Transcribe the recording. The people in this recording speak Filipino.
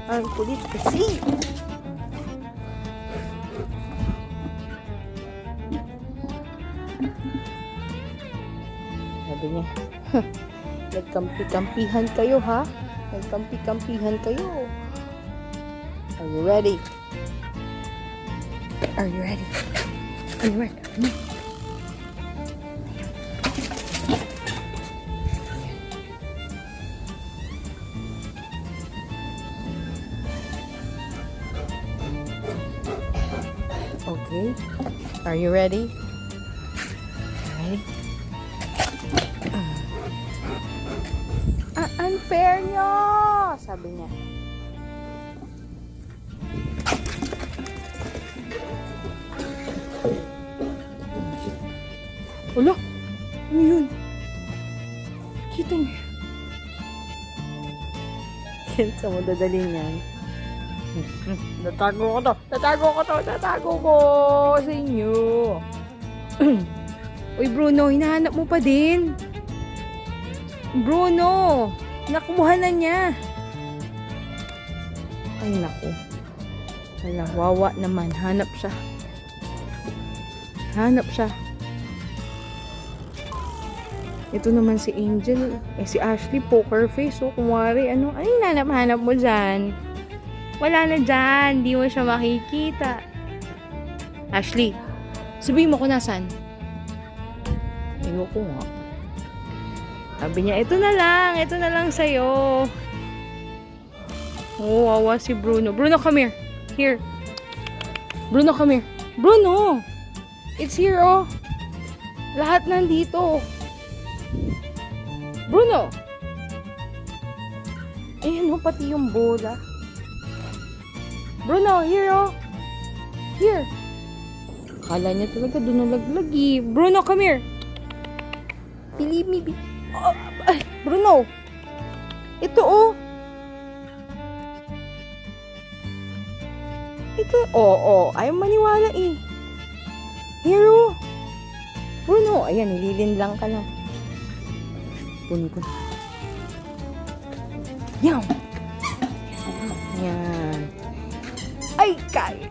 Ang kulit kasi. Sabi niya, nagkampi-kampihan kayo ha? Nagkampi-kampihan kayo. Are you ready? Are you ready? Are you ready? Okay. Are you ready? Ready? Unfair nyo! Sabi niya. Ulo! Ano yun? Kita niyo. Saan mo dadalhin yan? Natago ko to! Natago ko to! Natago ko sa inyo! Uy Bruno, hinahanap mo pa din! Bruno! Nakuha na niya! Ay naku. Wala, wawa naman. Hanap siya. Hanap siya. Ito naman si Angel. Si Ashley, poker face. So, kumwari, ano? Ay, hanap-hanap mo dyan. Wala na dyan. Di mo siya makikita. Ashley, sabihin mo kung nasan. Ayoko nga. Sabi niya, ito na lang sa'yo. Oh, wawa si Bruno. Bruno, come here. Here. Bruno, come here. Bruno! It's here, oh. Lahat nandito. Bruno! Ayan, oh, pati yung bola. Bruno, here, oh. Here. Akala niya talaga doon nalaglag, eh. Bruno, come here. Believe me. Oh, ay, Bruno. Ito, oh. Ito, oh. Ayaw maniwala, eh. Here, oh. Bruno, ayan, nililin lang ka na. Kunin ko. Yan. Yan. Ay, kayo.